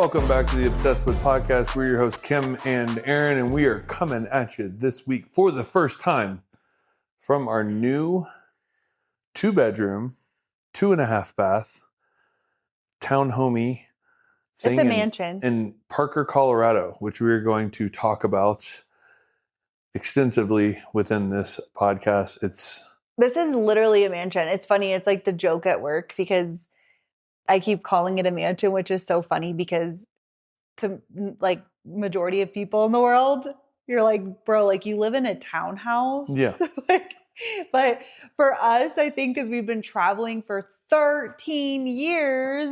Welcome back to the Obsessed With podcast. We're your hosts, Kim and Aaron, and we are coming at you this week for the first time from our new 2-bedroom, 2.5 bath townhomey thing. It's a mansion in Parker, Colorado, which we are going to talk about extensively within this podcast. This is literally a mansion. It's funny. It's like the joke at work because I keep calling it a mansion, which is so funny because to like majority of people in the world, you're like, bro, like you live in a townhouse. Yeah. But for us, I think because we've been traveling for 13 years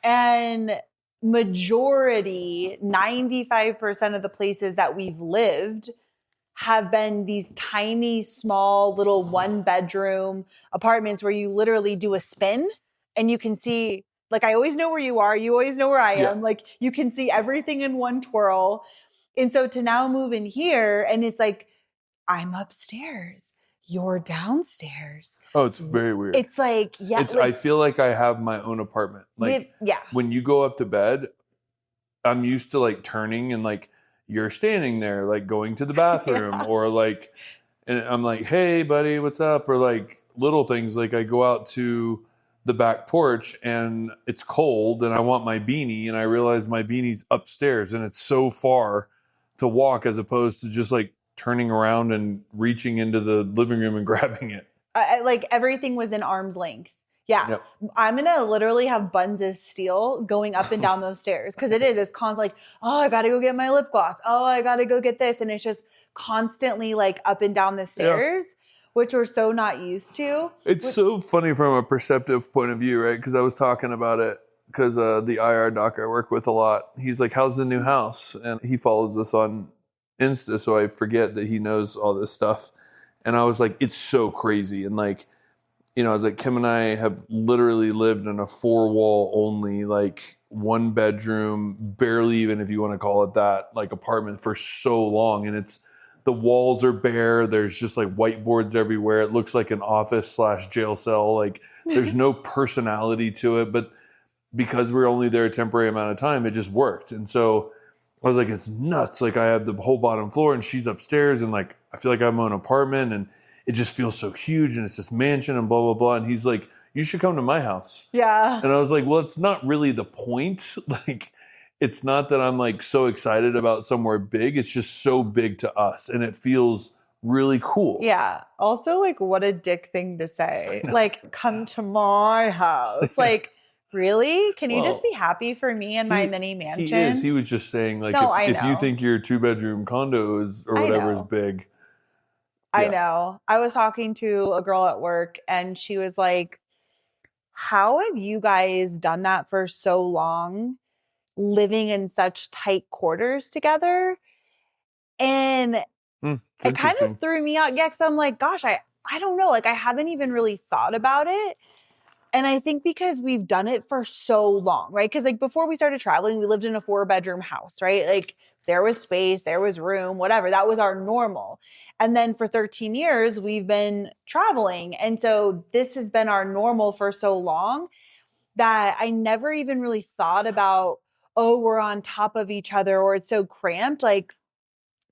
and majority, 95% of the places that we've lived have been these tiny, small, little 1-bedroom apartments where you literally do a spin and you can see, like, I always know where you are. You always know where I am. Yeah. Like, you can see everything in one twirl. And so to now move in here and it's like, I'm upstairs. You're downstairs. Oh, it's very weird. It's like, yeah. I feel like I have my own apartment. Like, when you go up to bed, I'm used to like turning and like you're standing there, like going to the bathroom or like, and I'm like, hey, buddy, what's up? Or like little things like I go out to the back porch and it's cold and I want my beanie and I realize my beanie's upstairs and it's so far to walk as opposed to just like turning around and reaching into the living room and grabbing it. Like everything was in arm's length. Yeah. Yep. I'm going to literally have buns of steel going up and down those stairs. Cause it's constantly like, oh, I got to go get my lip gloss. Oh, I got to go get this. And it's just constantly like up and down the stairs, which we're so not used to. It's so funny from a perceptive point of view, right? Because I was talking about it because the IR doc I work with a lot, he's like, how's the new house? And he follows us on Insta, so I forget that he knows all this stuff. And I was like, it's so crazy. And like, you know, I was like, Kim and I have literally lived in a 4-wall only, like 1-bedroom, barely even if you want to call it that, like apartment for so long. And the walls are bare. There's just like whiteboards everywhere. It looks like an office/jail cell. Like there's no personality to it, but because we're only there a temporary amount of time, it just worked. And so I was like, it's nuts. Like I have the whole bottom floor and she's upstairs and like, I feel like I'm in an apartment and it just feels so huge and it's this mansion and blah, blah, blah. And he's like, you should come to my house. Yeah. And I was like, well, it's not really the point. Like, it's not that I'm like so excited about somewhere big. It's just so big to us and it feels really cool. Yeah. Also, like, what a dick thing to say. Like, come to my house. Like, really? Can you just be happy for me and my mini mansion? He is. He was just saying, like, if you think your 2-bedroom condo is or whatever is big. I know. I was talking to a girl at work and she was like, how have you guys done that for so long, living in such tight quarters together? And it kind of threw me out. Yeah, because I'm like, gosh, I don't know. Like, I haven't even really thought about it. And I think because we've done it for so long, right? Because like before we started traveling, we lived in a 4-bedroom house, right? Like there was space, there was room, whatever. That was our normal. And then for 13 years, we've been traveling. And so this has been our normal for so long that I never even really thought about, oh, we're on top of each other or it's so cramped. Like,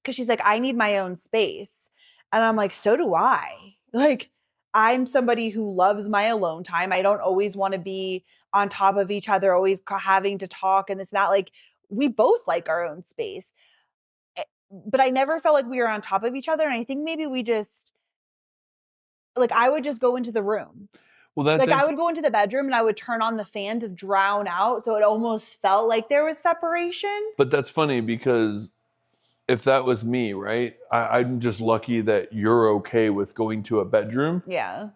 because she's like, I need my own space. And I'm like, so do I. Like, I'm somebody who loves my alone time. I don't always want to be on top of each other, always having to talk and this and that. Like, we both like our own space. But I never felt like we were on top of each other. And I think maybe we just, like, I would just go into the room. Well, that's like I would go into the bedroom and I would turn on the fan to drown out. So it almost felt like there was separation. But that's funny because if that was me, right, I'm just lucky that you're okay with going to a bedroom,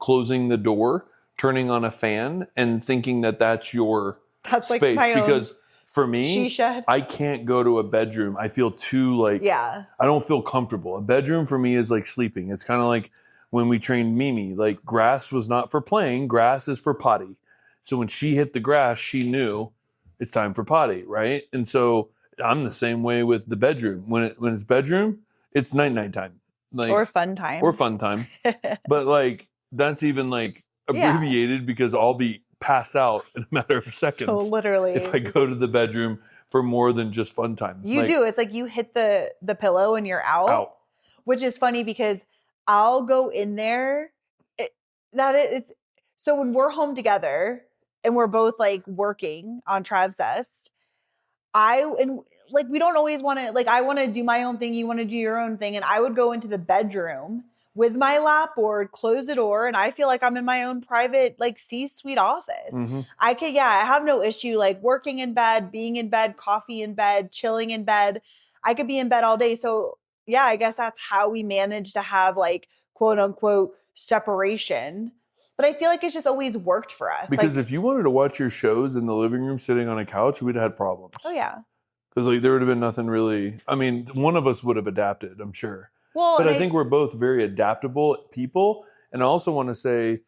closing the door, turning on a fan, and thinking that that's your space. Like my because for me, I can't go to a bedroom. I feel too like, I don't feel comfortable. A bedroom for me is like sleeping. It's kind of like when we trained Mimi, like grass was not for playing. Grass is for potty. So when she hit the grass, she knew it's time for potty, right? And so I'm the same way with the bedroom. When it's bedroom, it's night time. Like, or fun time. But like, that's even like abbreviated because I'll be pass out in a matter of seconds. So literally. If I go to the bedroom for more than just fun time. You do. It's like you hit the pillow and you're out. Which is funny because I'll go in there. So when we're home together and we're both like working on Travsessed, we don't always want to, like, I want to do my own thing. You want to do your own thing. And I would go into the bedroom with my lap board, close the door, and I feel like I'm in my own private, like, C-suite office. Mm-hmm. I have no issue, like, working in bed, being in bed, coffee in bed, chilling in bed. I could be in bed all day. So yeah, I guess that's how we manage to have, like, quote unquote separation. But I feel like it's just always worked for us. Because if you wanted to watch your shows in the living room sitting on a couch, we'd have had problems. Oh, yeah. Because like there would have been nothing really. I mean, one of us would have adapted, I'm sure. Well, but I think we're both very adaptable people. And I also want to say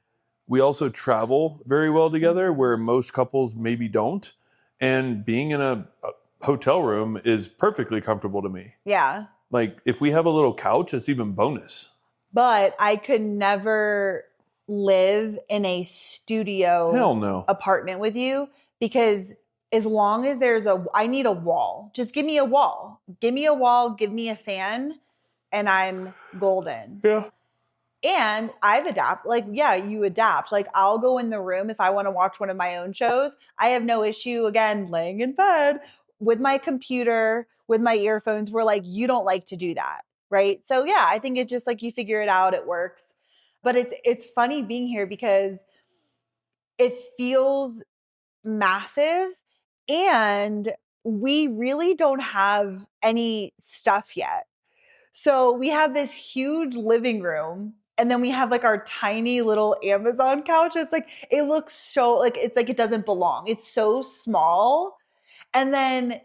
we also travel very well together, where most couples maybe don't. And being in a hotel room is perfectly comfortable to me. Yeah. Like if we have a little couch, it's even bonus. But I could never live in a studio apartment with you, because as long as I need a wall. Just give me a wall. Give me a wall, give me a fan, and I'm golden. Yeah. And I've adapted. Like, yeah, you adapt. Like, I'll go in the room if I want to watch one of my own shows. I have no issue, again, laying in bed with my computer, with my earphones. We're like, you don't like to do that, right? So yeah, I think it's just like you figure it out, it works. But it's funny being here because it feels massive, and we really don't have any stuff yet. So we have this huge living room, and then we have like our tiny little Amazon couch. It's like, it looks so like, it's like it doesn't belong. It's so small. And then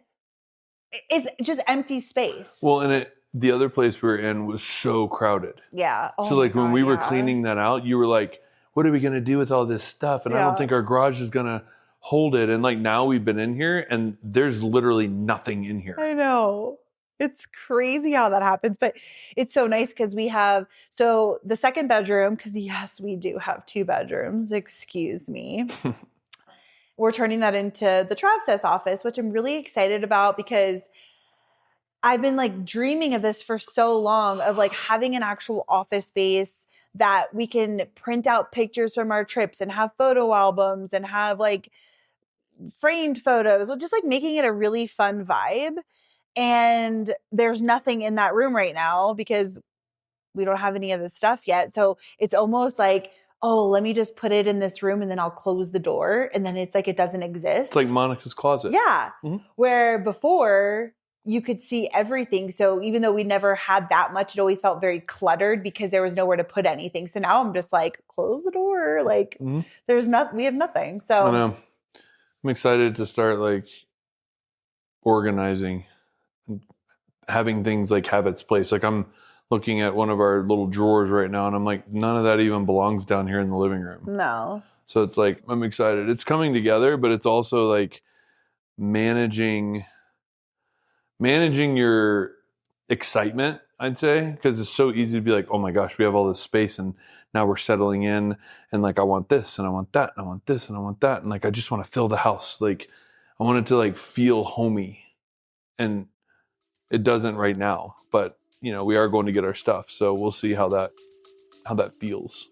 it's just empty space. Well, and the other place we were in was so crowded. Yeah. Oh, so like when we were cleaning that out, you were like, what are we going to do with all this stuff? And I don't think our garage is going to hold it. And like now we've been in here and there's literally nothing in here. I know. It's crazy how that happens, but it's so nice because we have, so the second bedroom, because yes, we do have 2 bedrooms, excuse me. We're turning that into the Travsessed office, which I'm really excited about because I've been like dreaming of this for so long, of like having an actual office space that we can print out pictures from our trips and have photo albums and have like framed photos, just like making it a really fun vibe. And there's nothing in that room right now because we don't have any of this stuff yet. So it's almost like, oh, let me just put it in this room and then I'll close the door. And then it's like it doesn't exist. It's like Monica's closet. Yeah. Mm-hmm. Where before you could see everything. So even though we never had that much, it always felt very cluttered because there was nowhere to put anything. So now I'm just like, close the door. Like we have nothing. So I know. I'm excited to start like organizing and having things like have its place. Like I'm looking at one of our little drawers right now and I'm like, none of that even belongs down here in the living room. No. So it's like, I'm excited. It's coming together, but it's also like managing your excitement, I'd say, because it's so easy to be like, oh my gosh, we have all this space and now we're settling in and like I want this and I want that and I want this and I want that and like I just want to fill the house. Like I want it to like feel homey, and it doesn't right now, but you know, we are going to get our stuff, so we'll see how that feels.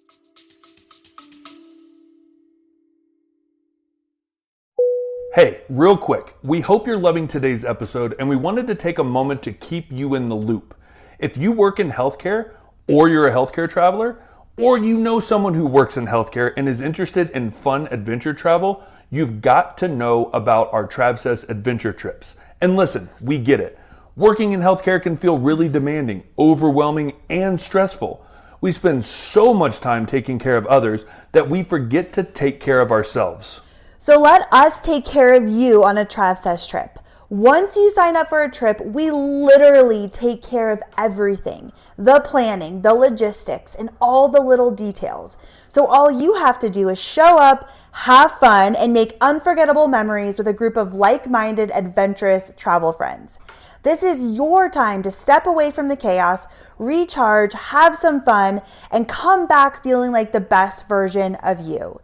Hey, real quick, we hope you're loving today's episode and we wanted to take a moment to keep you in the loop. If you work in healthcare, or you're a healthcare traveler, or you know someone who works in healthcare and is interested in fun adventure travel, you've got to know about our Travsessed adventure trips. And listen, we get it. Working in healthcare can feel really demanding, overwhelming, and stressful. We spend so much time taking care of others that we forget to take care of ourselves. So let us take care of you on a Travsessed trip. Once you sign up for a trip, we literally take care of everything. The planning, the logistics, and all the little details. So all you have to do is show up, have fun, and make unforgettable memories with a group of like-minded, adventurous travel friends. This is your time to step away from the chaos, recharge, have some fun, and come back feeling like the best version of you.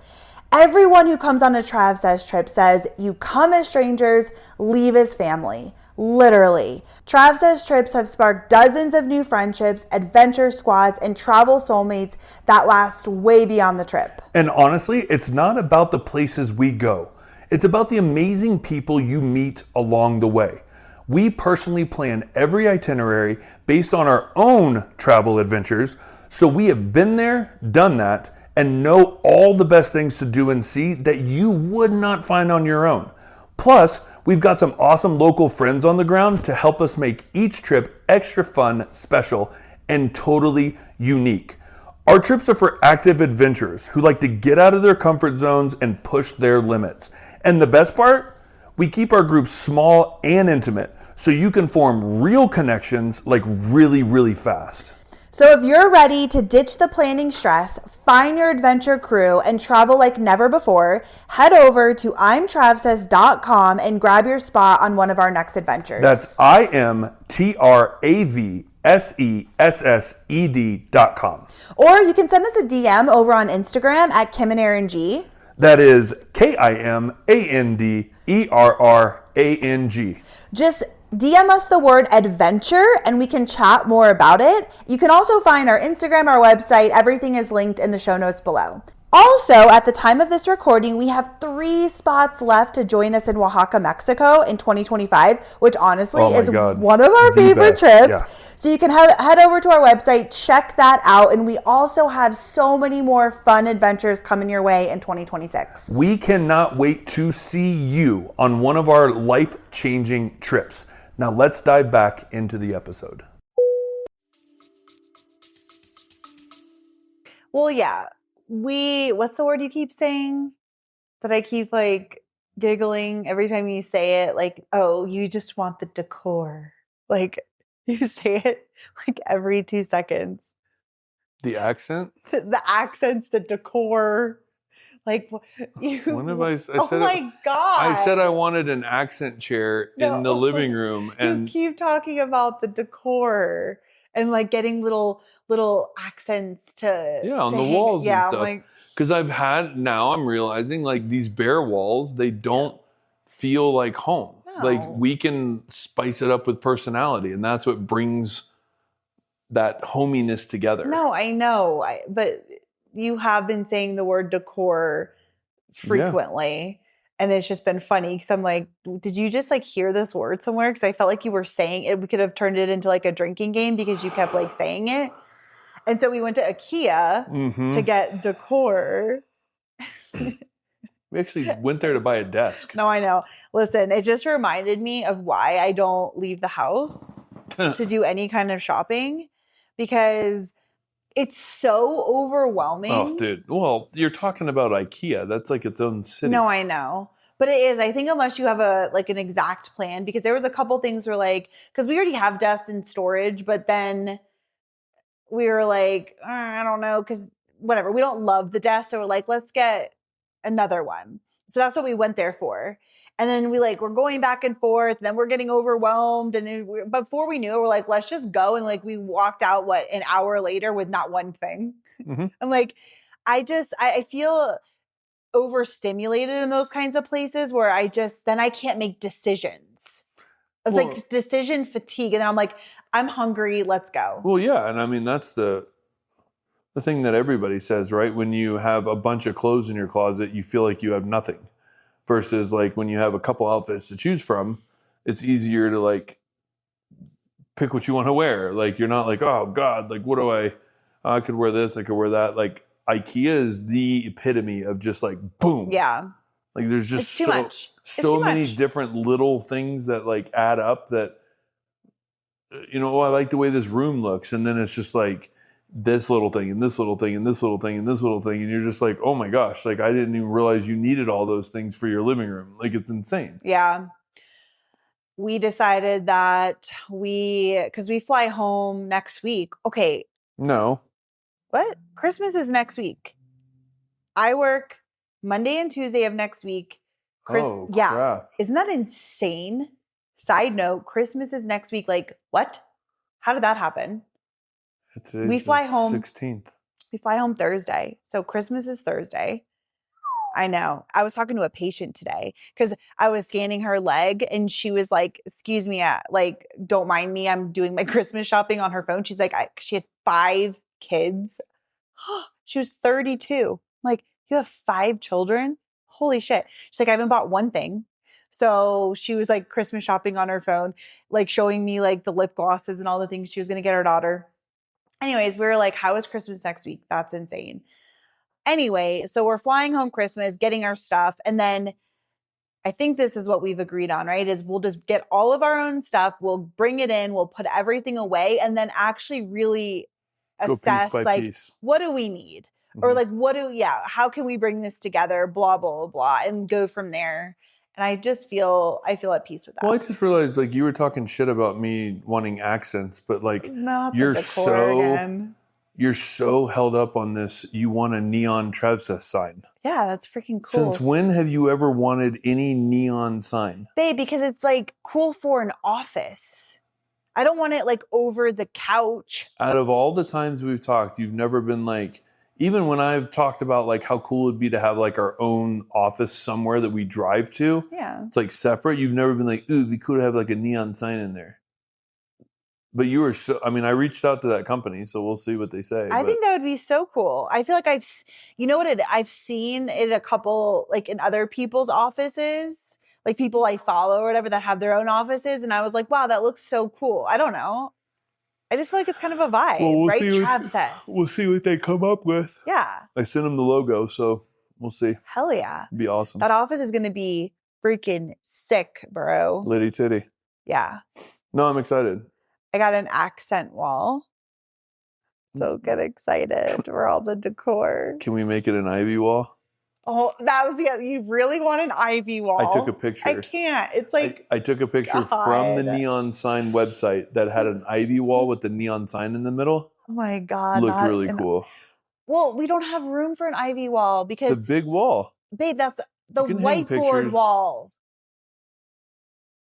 Everyone who comes on a Travsessed trip says you come as strangers, leave as family. Literally. Travsessed trips have sparked dozens of new friendships, adventure squads, and travel soulmates that last way beyond the trip. And honestly, it's not about the places we go. It's about the amazing people you meet along the way. We personally plan every itinerary based on our own travel adventures, so we have been there, done that, and know all the best things to do and see that you would not find on your own. Plus, we've got some awesome local friends on the ground to help us make each trip extra fun, special, and totally unique. Our trips are for active adventurers who like to get out of their comfort zones and push their limits. And the best part? We keep our groups small and intimate so you can form real connections like really, really fast. So if you're ready to ditch the planning stress, find your adventure crew, and travel like never before, head over to imtravsessed.com and grab your spot on one of our next adventures. That's imtravsessed.com. Or you can send us a DM over on Instagram at Kim and Aaron G. That is KIMANDERRANG. Just DM us the word adventure and we can chat more about it. You can also find our Instagram, our website. Everything is linked in the show notes below. Also, at the time of this recording, we have 3 spots left to join us in Oaxaca, Mexico in 2025, which honestly is one of our favorite trips. Yeah. So you can head over to our website, check that out. And we also have so many more fun adventures coming your way in 2026. We cannot wait to see you on one of our life-changing trips. Now let's dive back into the episode. Well, yeah. What's the word you keep saying that I keep like giggling every time you say it? Like, oh, you just want the decor. Like you say it like every 2 seconds. The accent? The accents, the decor. Like when have I said oh my God. I said I wanted an accent chair in the living room, and you keep talking about the decor and like getting little accents on the walls and stuff. Because I'm realizing like these bare walls, they don't feel like home. No. Like we can spice it up with personality, and that's what brings that hominess together. No, I know, but you have been saying the word decor frequently. And it's just been funny because I'm like, did you just like hear this word somewhere? Because I felt like you were saying it. We could have turned it into like a drinking game because you kept like saying it. And so we went to IKEA to get decor. We actually went there to buy a desk. No, I know. Listen, it just reminded me of why I don't leave the house to do any kind of shopping, because it's so overwhelming. Oh, dude. Well, you're talking about IKEA. That's like its own city. No, I know. But it is. I think unless you have an exact plan, because there was a couple things where like, because we already have desks in storage, but then we were like, I don't know, because whatever. We don't love the desk. So we're like, let's get another one. So that's what we went there for. And then we're going back and forth, and then we're getting overwhelmed. And before we knew it, we're like, let's just go. And like, we walked out, an hour later with not one thing. Mm-hmm. I'm like, I feel overstimulated in those kinds of places where then I can't make decisions. It's like decision fatigue. And then I'm like, I'm hungry. Let's go. Well, yeah. And I mean, that's the thing that everybody says, right? When you have a bunch of clothes in your closet, you feel like you have nothing. Versus like when you have a couple outfits to choose from, it's easier to like pick what you want to wear. Like you're not like, oh God, like what do I could wear this, I could wear that. Like IKEA is the epitome of just like boom. Yeah. Like there's just so many different little things that like add up that, I like the way this room looks. And then it's just like this little thing and this little thing and this little thing and this little thing. And you're just like, oh my gosh, like I didn't even realize you needed all those things for your living room. Like it's insane. Yeah. We decided that because we fly home next week. Okay. No. What? Christmas is next week. I work Monday and Tuesday of next week. Crap. Isn't that insane? Side note, Christmas is next week. Like, what? How did that happen? We fly home 16th. We fly home Thursday. So Christmas is Thursday. I know. I was talking to a patient today because I was scanning her leg and she was like, excuse me, like, don't mind me. I'm doing my Christmas shopping on her phone. She's like, she had 5 kids. She was 32. Like, you have 5 children? Holy shit. She's like, I haven't bought one thing. So she was like Christmas shopping on her phone, like showing me like the lip glosses and all the things she was going to get her daughter. Anyways, we were like, how is Christmas next week? That's insane. Anyway, so we're flying home Christmas, getting our stuff. And then I think this is what we've agreed on, right? Is we'll just get all of our own stuff. We'll bring it in. We'll put everything away and then actually really assess piece by like, piece. what do we need? Or like, how can we bring this together? Blah, blah, blah, and go from there. And I feel at peace with that. Well, I just realized like you were talking shit about me wanting accents, but like Not you're the decor again. You're so held up on this. You want a neon Travsessed sign. Yeah, that's freaking cool. Since when have you ever wanted any neon sign? Babe, because it's like cool for an office. I don't want it like over the couch. Out of all the times we've talked, you've never been like, even when I've talked about like how cool it'd be to have like our own office somewhere that we drive to. Yeah. It's like separate. You've never been like, ooh, it'd be cool to have like a neon sign in there. But you were I reached out to that company, so we'll see what they say. I think that would be so cool. I feel like I've seen it a couple, like in other people's offices, like people I follow or whatever that have their own offices. And I was like, wow, that looks so cool. I don't know. I just feel like it's kind of a vibe, right? Travsessed. We'll see what they come up with. Yeah. I sent them the logo, so we'll see. Hell yeah. It'd be awesome. That office is going to be freaking sick, bro. Litty titty. Yeah. No, I'm excited. I got an accent wall. So get excited for all the decor. Can we make it an ivy wall? Oh, that was you really want an ivy wall? I took a picture. I can't. It's like I took a picture from the neon sign website that had an ivy wall with the neon sign in the middle. Oh my God. Looked really cool. Well, we don't have room for an ivy wall because the big wall. Babe, that's the whiteboard wall.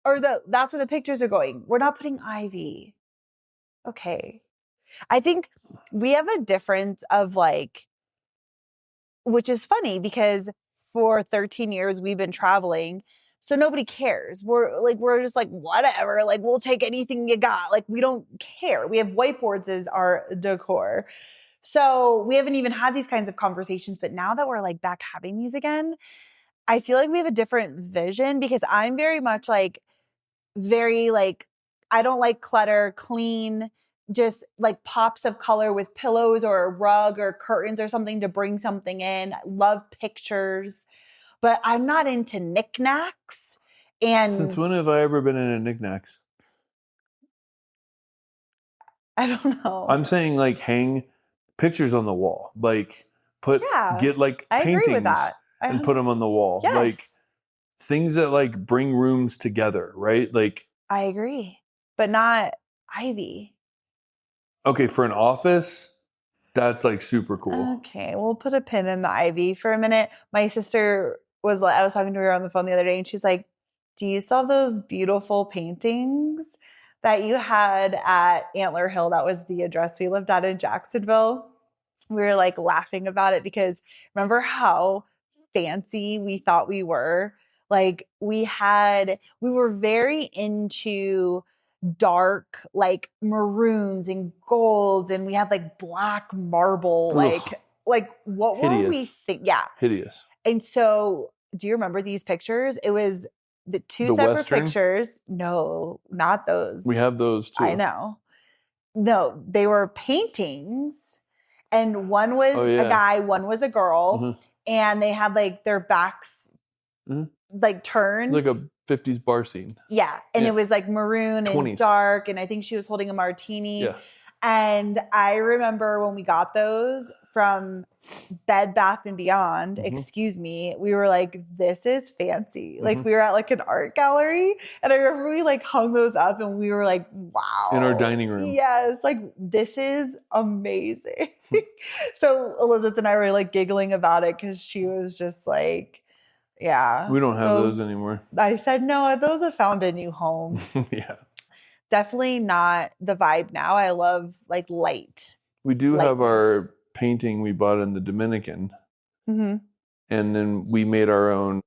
Or that's where the pictures are going. We're not putting ivy. Okay. I think we have a difference of like, which is funny because for 13 years we've been traveling, so nobody cares. We're just like, whatever, like we'll take anything you got. Like we don't care. We have whiteboards as our decor. So we haven't even had these kinds of conversations, but now that we're like back having these again, I feel like we have a different vision because I'm very much like, I don't like clutter, clean, just like pops of color with pillows or a rug or curtains or something to bring something in. I love pictures, but I'm not into knickknacks. And since when have I ever been into knickknacks? I don't know. I'm saying like hang pictures on the wall, like get like paintings and put them on the wall, yes. Like things that like bring rooms together, right? Like I agree, but not ivy. Okay, for an office, that's like super cool. Okay, we'll put a pin in the ivy for a minute. My sister I was talking to her on the phone the other day and she's like, do you still have those beautiful paintings that you had at Antler Hill? That was the address we lived at in Jacksonville. We were like laughing about it because remember how fancy we thought we were? Like we were very into dark like maroons and golds and we had like black marble. Like what were we think? Yeah. Hideous. And so do you remember these pictures? It was the separate Western? pictures. No, not those. We have those too. I know. No, they were paintings and one was a guy, one was a girl, and they had like their backs like turned. Like a 50s bar scene. Yeah. And it was like maroon 20s. And dark. And I think she was holding a martini. Yeah. And I remember when we got those from Bed Bath & Beyond, excuse me, we were like, this is fancy. Like we were at like an art gallery. And I remember we like hung those up and we were like, wow. In our dining room. Yes. Like this is amazing. So Elizabeth and I were like giggling about it because she was just like, yeah. We don't have those anymore. I said, no, those have found a new home. Yeah. Definitely not the vibe now. I love like light. We do have our painting we bought in the Dominican. And and then we made our own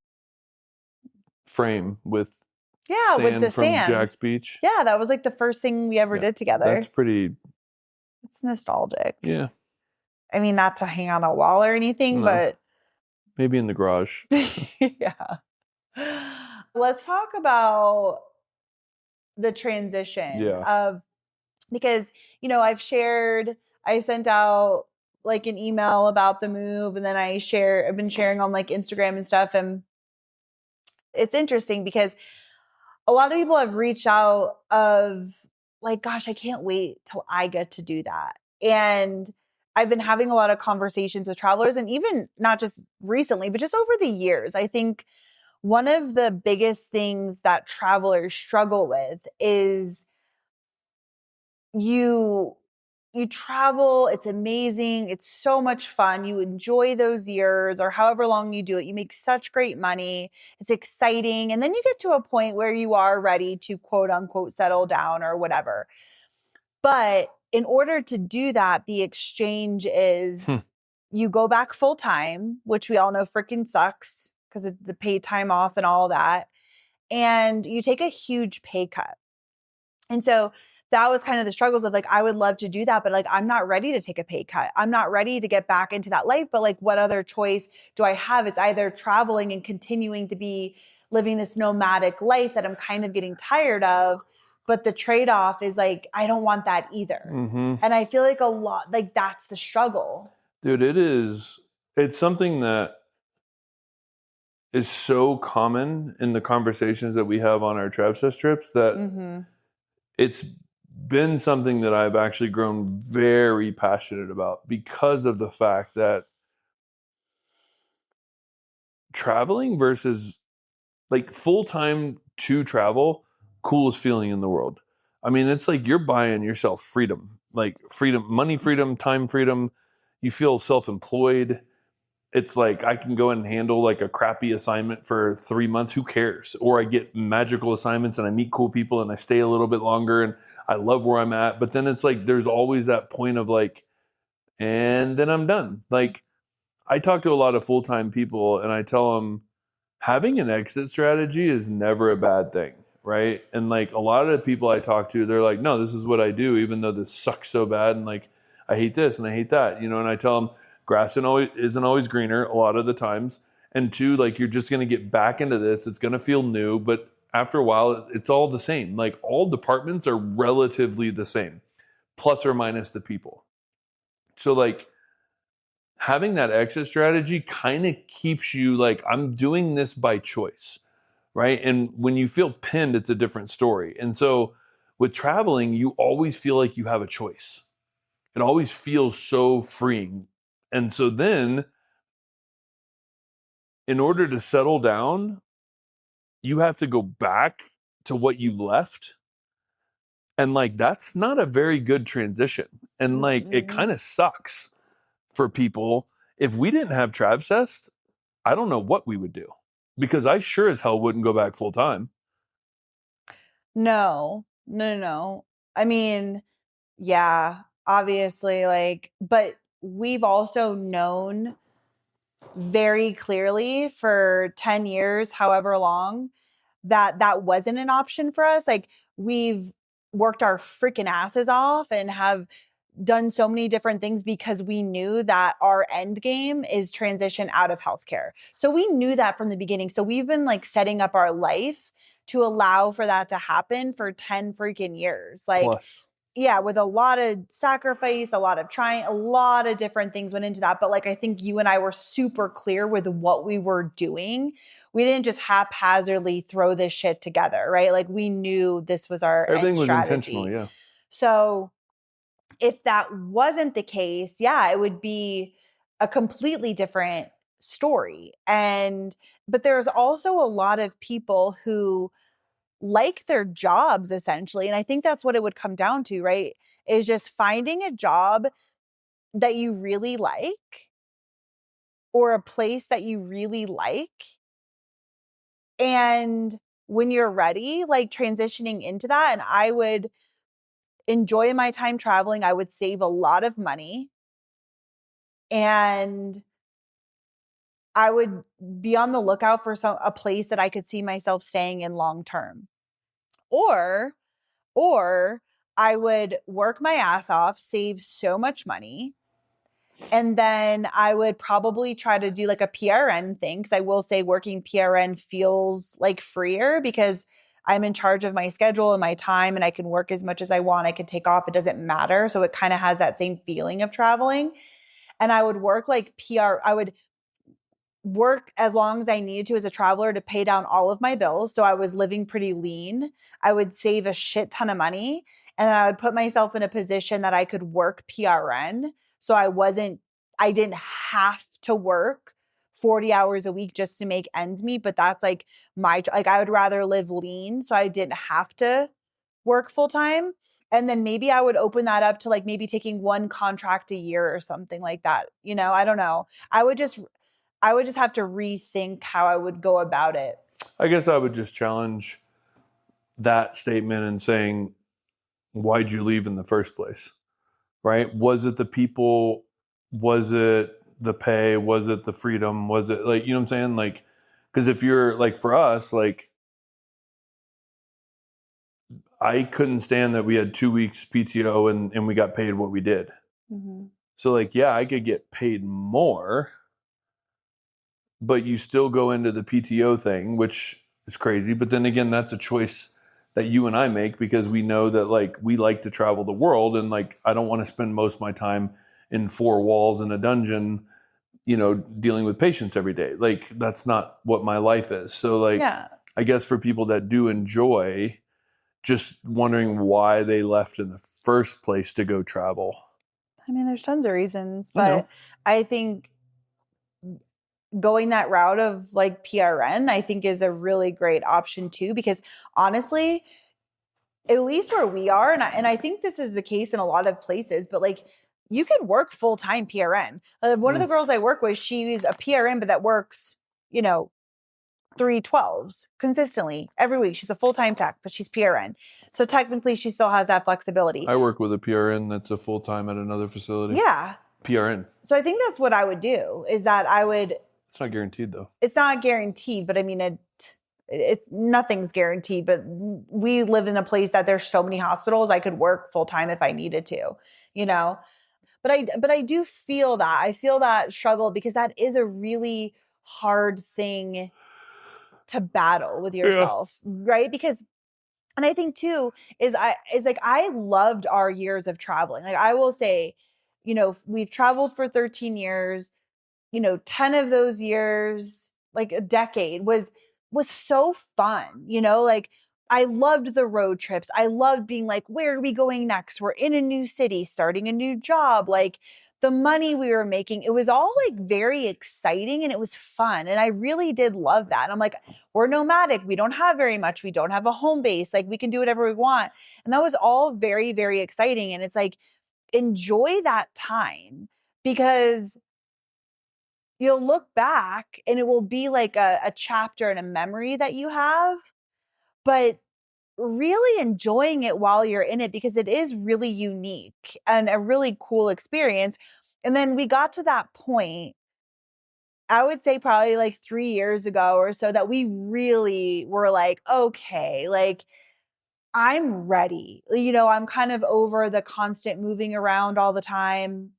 frame with with the from sand. Jack's Beach. Yeah, that was like the first thing we ever did together. That's pretty. It's nostalgic. Yeah. I mean, not to hang on a wall or anything, but maybe in the garage. Yeah. Let's talk about the transition of, because, you know, I sent out like an email about the move, and then I've been sharing on like Instagram and stuff. And it's interesting because a lot of people have reached out of like, gosh, I can't wait till I get to do that. And I've been having a lot of conversations with travelers, and even not just recently, but just over the years. I think one of the biggest things that travelers struggle with is you travel, it's amazing, it's so much fun, you enjoy those years or however long you do it, you make such great money, it's exciting, and then you get to a point where you are ready to quote unquote settle down or whatever. But in order to do that, the exchange is you go back full time, which we all know freaking sucks because of the paid time off and all that, and you take a huge pay cut. And so that was kind of the struggles of like, I would love to do that, but like, I'm not ready to take a pay cut. I'm not ready to get back into that life. But like, what other choice do I have? It's either traveling and continuing to be living this nomadic life that I'm kind of getting tired of. But the trade-off is like, I don't want that either. And I feel like a lot, like that's the struggle. Dude, it's something that is so common in the conversations that we have on our Travsessed trips that it's been something that I've actually grown very passionate about because of the fact that traveling versus like full-time to travel, coolest feeling in the world. I mean, it's like you're buying yourself freedom, like freedom, money freedom, time freedom. You feel self-employed. It's like I can go and handle like a crappy assignment for 3 months. Who cares? Or I get magical assignments and I meet cool people and I stay a little bit longer and I love where I'm at. But then it's like there's always that point of like, and then I'm done. Like I talk to a lot of full-time people and I tell them having an exit strategy is never a bad thing, right? And like a lot of the people I talk to, they're like, no, this is what I do, even though this sucks so bad. And like, I hate this and I hate that, you know? And I tell them, grass isn't always greener a lot of the times. And two, like you're just going to get back into this. It's going to feel new, but after a while, it's all the same. Like all departments are relatively the same, plus or minus the people. So like having that exit strategy kind of keeps you like, I'm doing this by choice, right? And when you feel pinned, it's a different story. And so with traveling, you always feel like you have a choice. It always feels so freeing. And so then, in order to settle down, you have to go back to what you left. And like, that's not a very good transition. And like, it kind of sucks for people. If we didn't have Travsessed, I don't know what we would do because I sure as hell wouldn't go back full time. No. I mean, yeah, obviously, like, but we've also known very clearly for 10 years, however long, that wasn't an option for us. Like, we've worked our freaking asses off and have done so many different things because we knew that our end game is transition out of healthcare. So we knew that from the beginning. So we've been like setting up our life to allow for that to happen for 10 freaking years. Like, plus. Yeah, with a lot of sacrifice, a lot of trying, a lot of different things went into that. But like, I think you and I were super clear with what we were doing. We didn't just haphazardly throw this shit together, right? Like we knew this was our everything end was strategy. Intentional, yeah. So if that wasn't the case, yeah, it would be a completely different story. But there's also a lot of people who like their jobs essentially. And I think that's what it would come down to, right? Is just finding a job that you really like or a place that you really like. And when you're ready, like transitioning into that, and I would enjoy my time traveling. I would save a lot of money. And I would be on the lookout for a place that I could see myself staying in long term. Or I would work my ass off, save so much money, and then I would probably try to do like a PRN thing. Cause I will say working PRN feels like freer because I'm in charge of my schedule and my time, and I can work as much as I want. I can take off. It doesn't matter. So it kind of has that same feeling of traveling. And I would work like I would work as long as I needed to as a traveler to pay down all of my bills. So I was living pretty lean. I would save a shit ton of money, and I would put myself in a position that I could work PRN. So I didn't have to work 40 hours a week just to make ends meet. But that's like I would rather live lean so I didn't have to work full time. And then maybe I would open that up to like maybe taking one contract a year or something like that. I don't know. I would just have to rethink how I would go about it. I guess I would just challenge that statement and saying, why'd you leave in the first place? Right? Was it the people? Was it the pay? Was it the freedom? Was it like, you know what I'm saying? Like, because if you're like, for us, like, I couldn't stand that we had 2 weeks PTO and we got paid what we did. Mm-hmm. So like, yeah, I could get paid more, but you still go into the PTO thing, which is crazy. But then again, that's a choice that you and I make because we know that like we like to travel the world, and like I don't want to spend most of my time in four walls in a dungeon, dealing with patients every day. Like that's not what my life is. So like, yeah. I guess for people that do enjoy, just wondering why they left in the first place to go travel. I mean, there's tons of reasons, but I think going that route of like PRN, I think is a really great option too, because honestly, at least where we are, and I think this is the case in a lot of places, but like you can work full-time PRN. One of the girls I work with, she's a PRN, but that works, 3/12s consistently every week. She's a full-time tech, but she's PRN. So technically she still has that flexibility. I work with a PRN that's a full-time at another facility. Yeah. PRN. So I think that's what I would do, is that I would... It's not guaranteed though. It's not guaranteed, but I mean, it's nothing's guaranteed, but we live in a place that there's so many hospitals. I could work full-time if I needed to, but I do feel that. I feel that struggle because that is a really hard thing to battle with yourself, right? Because, and I think too, is like, I loved our years of traveling. Like I will say, we've traveled for 13 years, 10 of those years, like a decade was so fun, like I loved the road trips. I loved being like, where are we going next? We're in a new city, starting a new job. Like the money we were making, it was all like very exciting and it was fun. And I really did love that. And I'm like, we're nomadic. We don't have very much. We don't have a home base. Like we can do whatever we want. And that was all very, very exciting. And it's like, enjoy that time, because you'll look back and it will be like a chapter and a memory that you have, but really enjoying it while you're in it, because it is really unique and a really cool experience. And then we got to that point, I would say probably like 3 years ago or so, that we really were like, okay, like I'm ready. I'm kind of over the constant moving around all the time.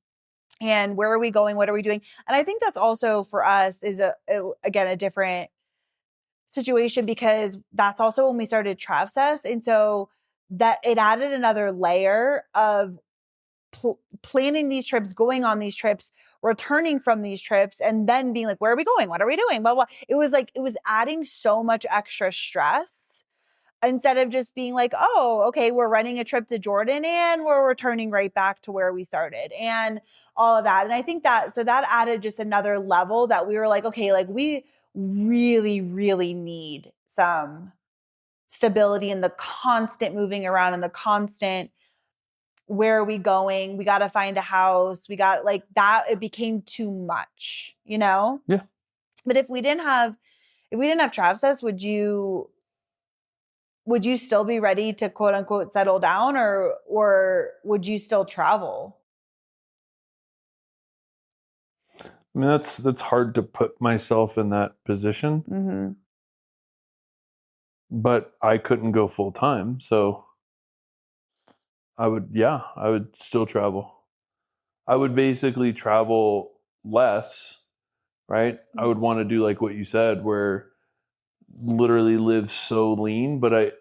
And where are we going? What are we doing? And I think that's also for us is again, a different situation, because that's also when we started Travsessed. And so that it added another layer of planning these trips, going on these trips, returning from these trips, and then being like, where are we going? What are we doing? Blah, blah. It was adding so much extra stress, instead of just being like, oh, okay, we're running a trip to Jordan and we're returning right back to where we started and all of that. And I think that added just another level that we were like, okay, like we really, really need some stability in the constant moving around and the constant, where are we going? We got to find a house. We got like that. It became too much, Yeah. But if we didn't have Travsessed, would you still be ready to quote unquote settle down, or would you still travel? I mean, that's hard to put myself in that position, Mm-hmm. but I couldn't go full time. So I would still travel. I would basically travel less, right? I would want to do like what you said, where literally live so lean, but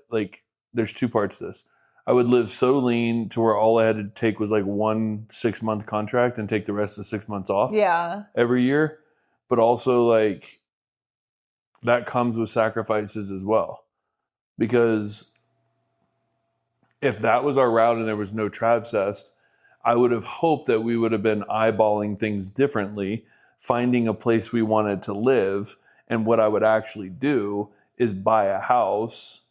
there's two parts to this. I would live so lean to where all I had to take was like 1 6-month contract and take the rest of 6 months off every year. But also like that comes with sacrifices as well. Because if that was our route and there was no Travsessed, I would have hoped that we would have been eyeballing things differently, finding a place we wanted to live. And what I would actually do is buy a house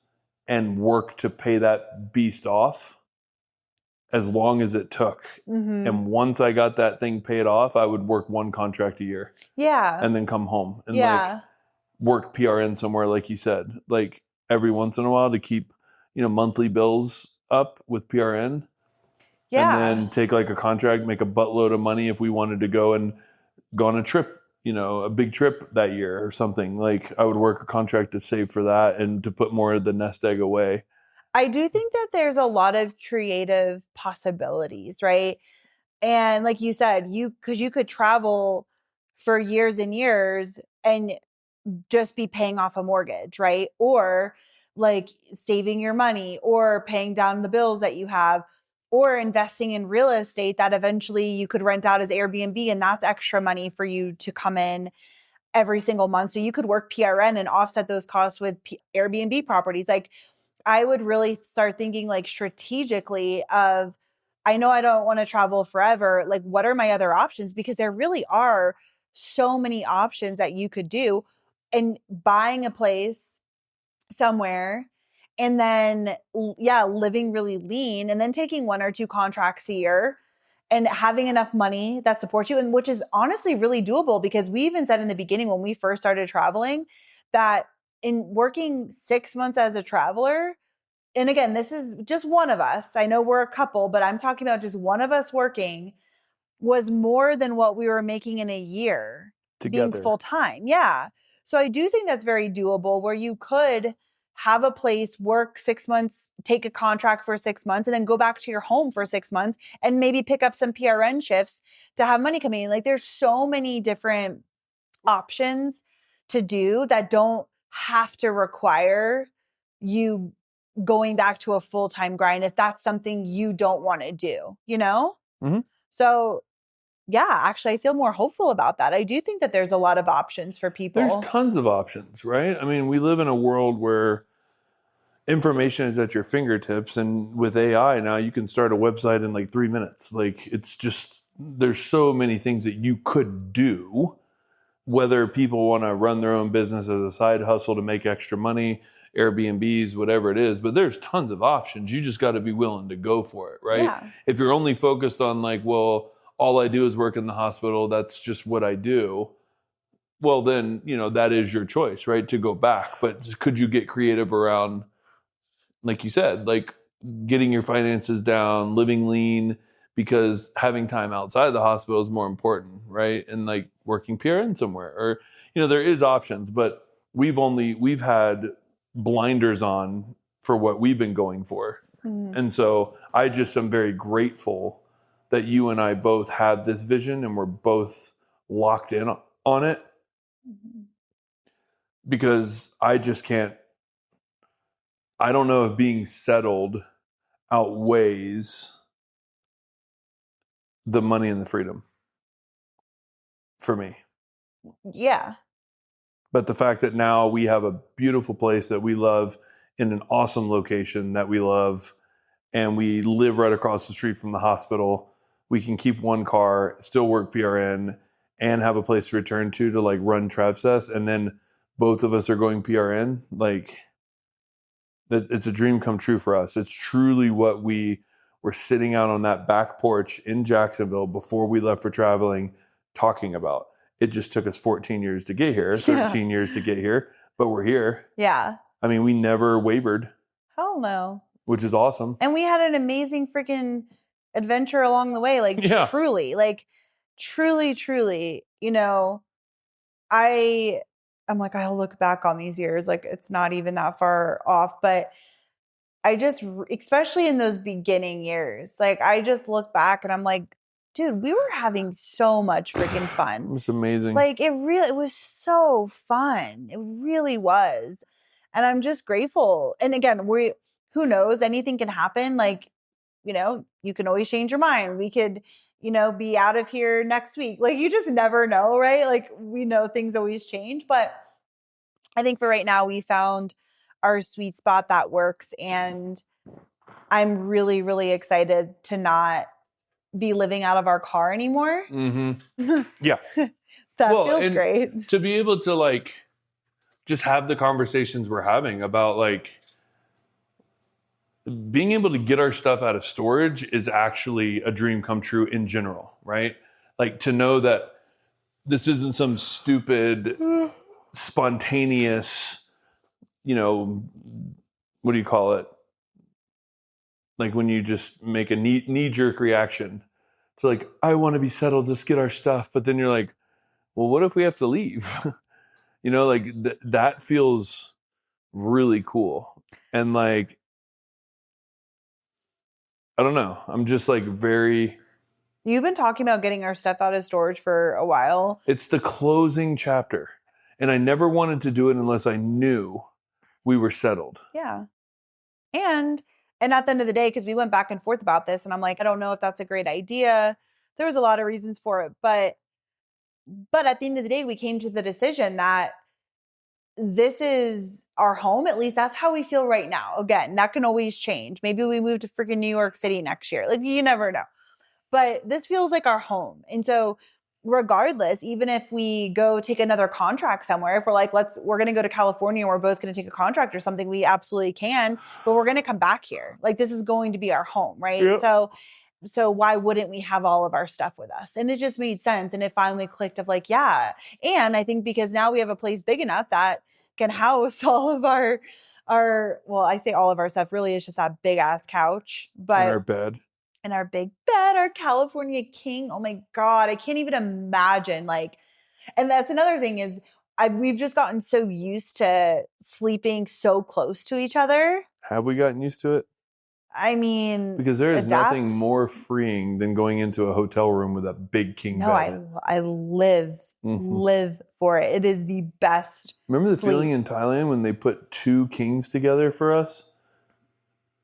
and work to pay that beast off as long as it took. Mm-hmm. And once I got that thing paid off, I would work 1 contract a year. Yeah. And then come home and like work PRN somewhere, like you said, like every once in a while to keep, monthly bills up with PRN. Yeah. And then take like a contract, make a buttload of money if we wanted to go on a trip, a big trip that year or something. Like I would work a contract to save for that and to put more of the nest egg away. I do think that there's a lot of creative possibilities, right? And like you said, because you could travel for years and years and just be paying off a mortgage, right? Or like saving your money or paying down the bills that you have or investing in real estate that eventually you could rent out as Airbnb, and that's extra money for you to come in every single month. So you could work PRN and offset those costs with Airbnb properties. Like I would really start thinking like strategically of, I know I don't want to travel forever. Like, what are my other options? Because there really are so many options that you could do. And buying a place somewhere and then, living really lean and then taking 1 or 2 contracts a year and having enough money that supports you. And which is honestly really doable because we even said in the beginning when we first started traveling that in working 6 months as a traveler, and again, this is just one of us. I know we're a couple, but I'm talking about just one of us working was more than what we were making in a year together, being full time. Yeah. So I do think that's very doable where you could have a place, work 6 months, take a contract for 6 months, and then go back to your home for 6 months and maybe pick up some PRN shifts to have money coming in. Like there's so many different options to do that don't have to require you going back to a full-time grind if that's something you don't want to do, Mm-hmm. So yeah, actually I feel more hopeful about that. I do think that there's a lot of options for people. There's tons of options, right? I mean, we live in a world where information is at your fingertips, and with AI now you can start a website in like 3 minutes. Like it's just, there's so many things that you could do, whether people want to run their own business as a side hustle to make extra money, Airbnbs, whatever it is, but there's tons of options. You just got to be willing to go for it, right? Yeah. If you're only focused on like, well, all I do is work in the hospital, that's just what I do. Well, then, that is your choice, right? To go back. But could you get creative around, like you said, like getting your finances down, living lean, because having time outside of the hospital is more important, right? And like working PRN somewhere, or there is options, but we've had blinders on for what we've been going for. Mm-hmm. And so I just am very grateful that you and I both had this vision and we're both locked in on it, because I don't know if being settled outweighs the money and the freedom for me. Yeah. But the fact that now we have a beautiful place that we love in an awesome location that we love, and we live right across the street from the hospital, we can keep 1 car, still work PRN, and have a place to return to like run Travsessed, and then both of us are going PRN. Like it's a dream come true for us. It's truly what we were sitting out on that back porch in Jacksonville before we left for traveling talking about. It just took us 14 years to get here, 13 years to get here, but we're here. Yeah. I mean, we never wavered. Hell no. Which is awesome. And we had an amazing freaking adventure along the way. Like truly, truly, you know, I'm like, I'll look back on these years, like it's not even that far off, but I just, especially in those beginning years, like I just look back and I'm like, dude, we were having so much freaking fun. It's amazing. Like it was so fun. It really was. And I'm just grateful. And again, who knows, anything can happen. Like, you can always change your mind. We could, be out of here next week. Like you just never know, right? Like we know things always change, but I think for right now we found our sweet spot that works. And I'm really, really excited to not be living out of our car anymore. Mm-hmm. Yeah. That feels great. To be able to like just have the conversations we're having about like being able to get our stuff out of storage is actually a dream come true in general, right? Like to know that this isn't some stupid, spontaneous, what do you call it? Like when you just make a knee-jerk reaction to like, I want to be settled, let's get our stuff. But then you're like, well, what if we have to leave? Like that feels really cool. And like, I don't know. I'm just like very... You've been talking about getting our stuff out of storage for a while. It's the closing chapter. And I never wanted to do it unless I knew we were settled. Yeah. And at the end of the day, because we went back and forth about this, and I'm like, I don't know if that's a great idea. There was a lot of reasons for it. But at the end of the day, we came to the decision that this is our home. At least that's how we feel right now. Again, that can always change. Maybe we move to freaking New York City next year. Like, you never know. But this feels like our home. And so regardless, even if we go take another contract somewhere, if we're like, we're going to go to California and we're both going to take a contract or something, we absolutely can, but we're going to come back here. Like this is going to be our home, right? Yep. So why wouldn't we have all of our stuff with us? And it just made sense. And it finally clicked of like, yeah. And I think because now we have a place big enough that can house all of our, well, I say all of our stuff, really it's just that big ass couch, but and our bed. And our big bed, our California king. Oh my God, I can't even imagine. Like, and that's another thing is we've just gotten so used to sleeping so close to each other. Have we gotten used to it? I mean, because there is nothing more freeing than going into a hotel room with a big king bed. I live for it. It is the best. Remember the feeling in Thailand when they put two kings together for us?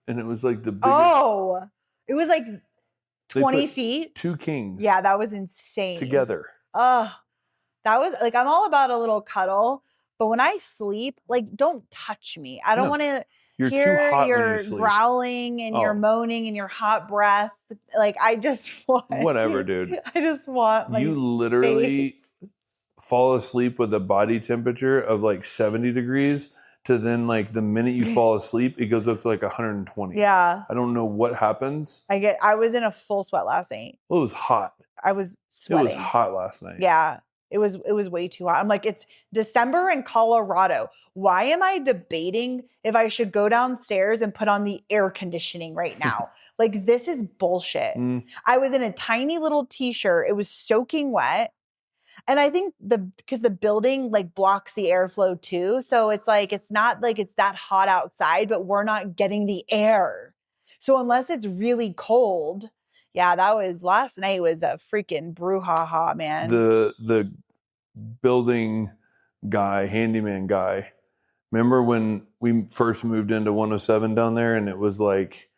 And it was like the biggest. Oh, it was like 20 feet. Two kings. Yeah, that was insane. Together. That was like, I'm all about a little cuddle, but when I sleep, like, don't touch me. I don't want to hear your growling and your moaning and your hot breath. Like, I just want. Whatever, dude. I just want my You literally fall asleep with a body temperature of like 70 degrees. To then, like, the minute you fall asleep, it goes up to like 120. Yeah. I don't know what happens. I was in a full sweat last night. Well, it was hot. I was sweating. It was hot last night. Yeah. It was way too hot. I'm like, it's December in Colorado. Why am I debating if I should go downstairs and put on the air conditioning right now? Like, this is bullshit. I was in a tiny little t-shirt. It was soaking wet. And I think because the building like blocks the airflow too. So it's like, it's not like it's that hot outside, but we're not getting the air. So unless it's really cold, yeah, last night was a freaking brouhaha, man. The building guy, handyman guy, remember when we first moved into 107 down there and it was like,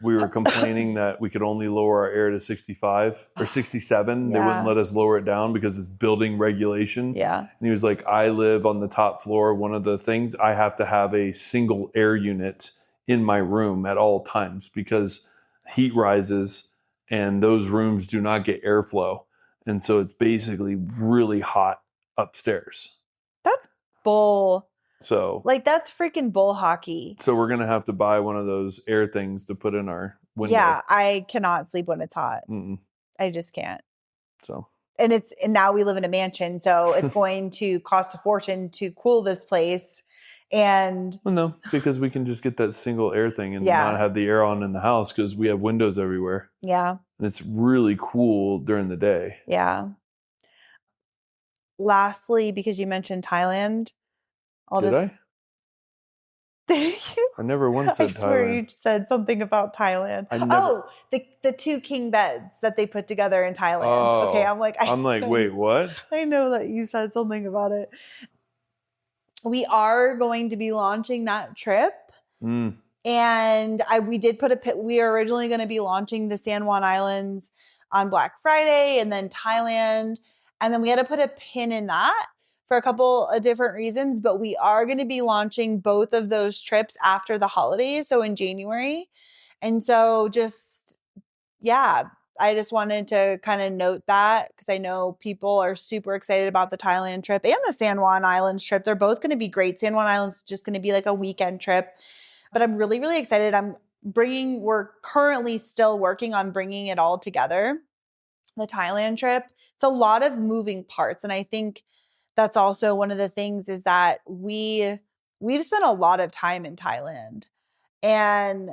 we were complaining that we could only lower our air to 65 or 67. Yeah. They wouldn't let us lower it down because it's building regulation. Yeah. And he was like, I live on the top floor of one of the things. I have to have a single air unit in my room at all times because heat rises and those rooms do not get airflow. And so it's basically really hot upstairs. That's bull. So, like, that's freaking bull hockey. So we're going to have to buy one of those air things to put in our window. Yeah, I cannot sleep when it's hot. Mm-mm. I just can't. So. And now we live in a mansion, so it's going to cost a fortune to cool this place. And well, no, because we can just get that single air thing and not have the air on in the house because we have windows everywhere. Yeah. And it's really cool during the day. Yeah. lastly, because you mentioned Thailand, I never once said I swear Thailand. you said something about Thailand. The 2 king beds that they put together in Thailand. Oh, okay, I'm like, wait, what? I know that you said something about it. We are going to be launching that trip. And we did put we are originally going to be launching the San Juan Islands on Black Friday and then Thailand. And then we had to put a pin in that for a couple of different reasons, but we are going to be launching both of those trips after the holidays. So in January. And so I just wanted to kind of note that because I know people are super excited about the Thailand trip and the San Juan Islands trip. They're both going to be great. San Juan Islands is just going to be like a weekend trip, but I'm really, really excited. We're currently still working on bringing it all together. The Thailand trip, it's a lot of moving parts. And I think that's also one of the things is that we've spent a lot of time in Thailand, and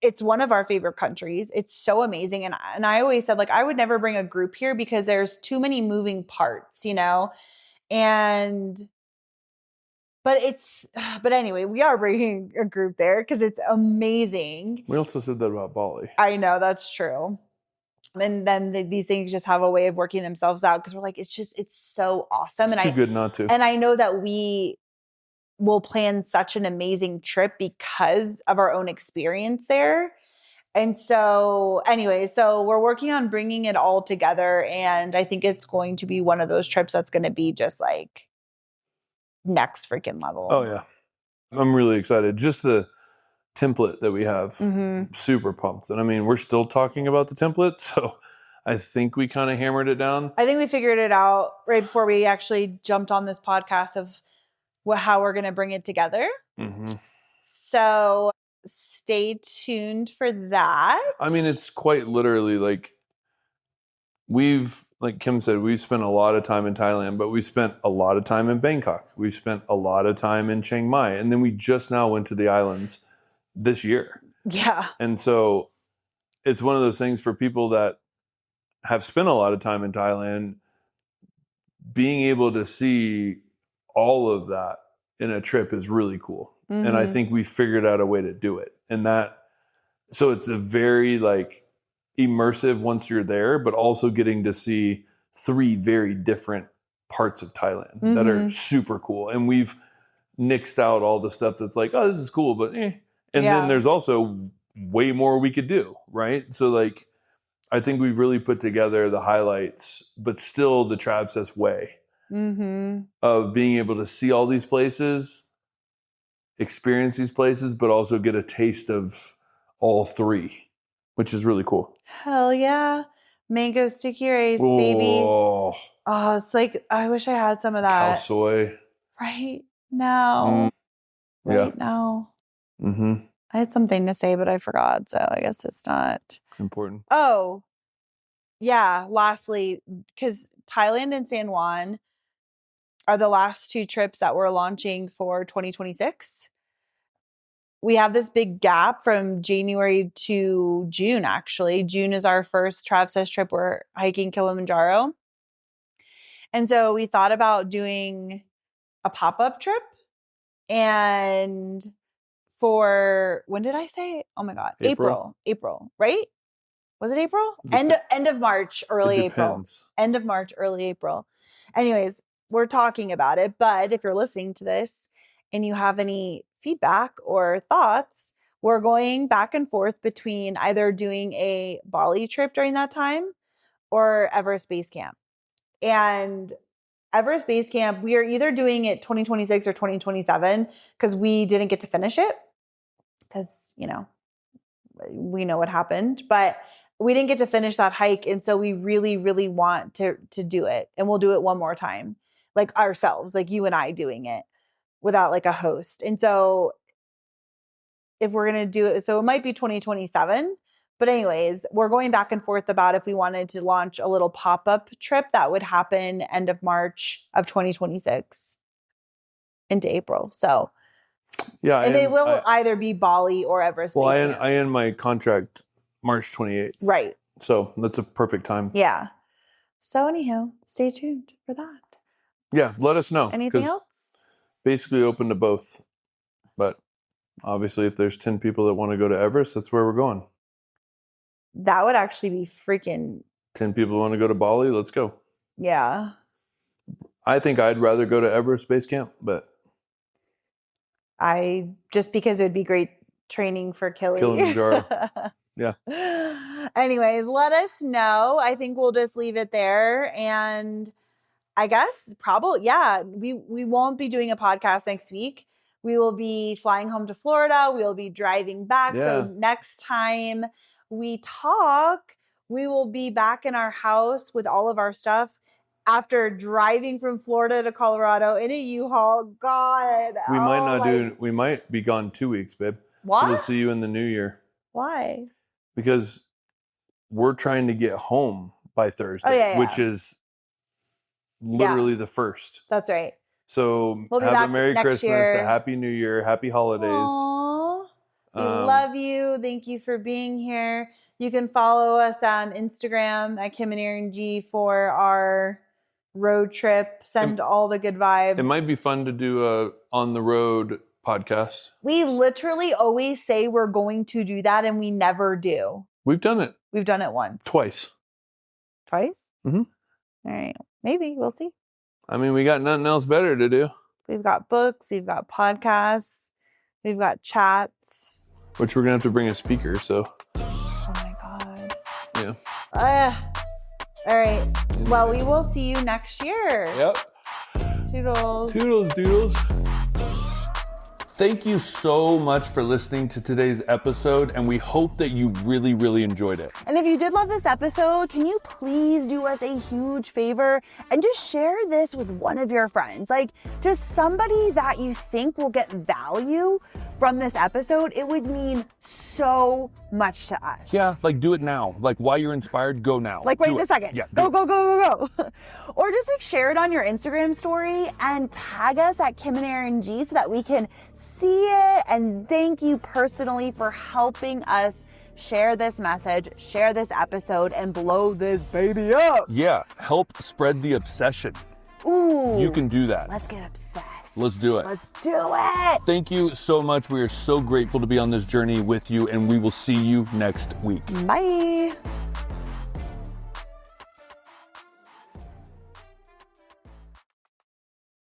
it's one of our favorite countries. It's so amazing. And I always said, like, I would never bring a group here because there's too many moving parts, but anyway, we are bringing a group there because it's amazing. We also said that about Bali. I know, that's true. And then these things just have a way of working themselves out because we're like, it's so awesome. It's too good not to. And I know that we will plan such an amazing trip because of our own experience there. And so anyway, so we're working on bringing it all together. And I think it's going to be one of those trips that's going to be just like next freaking level. Oh, yeah. I'm really excited. Just the template that we have, super pumped. And I mean, we're still talking about the template. So I think we kind of hammered it down. I think we figured it out right before we actually jumped on this podcast of how we're going to bring it together. So stay tuned for that. I mean, it's quite literally like like Kim said, we've spent a lot of time in Thailand, but we spent a lot of time in Bangkok. We've spent a lot of time in Chiang Mai. And then we just now went to the islands this year. Yeah. And so it's one of those things for people that have spent a lot of time in Thailand, being able to see all of that in a trip is really cool. And I think we figured out a way to do it. And so it's a very like immersive once you're there, but also getting to see 3 very different parts of Thailand that are super cool. And we've nixed out all the stuff that's like, oh, this is cool, but eh. And then there's also way more we could do, right? So like, I think we've really put together the highlights, but still the Travsessed way of being able to see all these places, experience these places, but also get a taste of all 3, which is really cool. Hell yeah. Mango sticky rice, baby. Oh, it's like, I wish I had some of that. Khao soy. Right now. Right now. I had something to say, but I forgot. So I guess it's not important. Oh, yeah. Lastly, because Thailand and San Juan are the last 2 trips that we're launching for 2026. We have this big gap from January to June, actually. June is our first Travsessed trip. We're hiking Kilimanjaro. And so we thought about doing a pop-up trip. And for, when did I say? Oh my God. April, right? Was it April? End of March, early April. End of March, early April. Anyways, we're talking about it. But if you're listening to this and you have any feedback or thoughts, we're going back and forth between either doing a Bali trip during that time or Everest Base Camp. And Everest Base Camp, we are either doing it 2026 or 2027 because we didn't get to finish it because, we know what happened. But we didn't get to finish that hike. And so we really, really want to do it. And we'll do it one more time, like ourselves, like you and I doing it without like a host. And so if we're going to do it, so it might be 2027, but anyways, we're going back and forth about if we wanted to launch a little pop-up trip that would happen end of March of 2026 into April. So yeah, and it will either be Bali or Everest. Well, I end my contract March 28th. Right. So that's a perfect time. Yeah. So anyhow, stay tuned for that. Yeah, let us know. Anything else? Basically open to both. But obviously, if there's 10 people that want to go to Everest, that's where we're going. That would actually be freaking... 10 people want to go to Bali, let's go. Yeah. I think I'd rather go to Everest Base Camp, but... Just because it would be great training for Kilimanjaro. Yeah. Anyways, let us know. I think we'll just leave it there. And I guess probably, yeah, we won't be doing a podcast next week. We will be flying home to Florida. We'll be driving back. Yeah. So next time we talk, we will be back in our house with all of our stuff after driving from Florida to Colorado in a U-Haul. God. We might be gone 2 weeks, babe. What? So we'll see you in the new year. Why? Because we're trying to get home by Thursday, which is literally the 1st. That's right. So we'll have a Merry Christmas, a Happy New Year, Happy Holidays. Aww. We love you. Thank you for being here. You can follow us on Instagram at Kim and Aaron G for our road trip. Send all the good vibes. It might be fun to do a on the road podcast. We literally always say we're going to do that and we never do. We've done it. We've done it once. Twice? Mm-hmm. All right. Maybe. We'll see. I mean, we got nothing else better to do. We've got books. We've got podcasts. We've got chats. Which we're going to have to bring a speaker, so. Oh my God. Yeah. All right. Well, we will see you next year. Yep. Toodles. Toodles, doodles. Thank you so much for listening to today's episode, and we hope that you really, really enjoyed it. And if you did love this episode, can you please do us a huge favor and just share this with one of your friends? Like, just somebody that you think will get value from this episode. It would mean so much to us. Yeah, like do it now. Like while you're inspired, go now. Like right this second. Yeah, go. Or just like share it on your Instagram story and tag us at Kim and Aaron G so that we can see it. And thank you personally for helping us share this message, share this episode, and blow this baby up. Yeah, help spread the obsession. Ooh. You can do that. Let's get obsessed. Let's do it. Let's do it. Thank you so much. We are so grateful to be on this journey with you, and we will see you next week. Bye.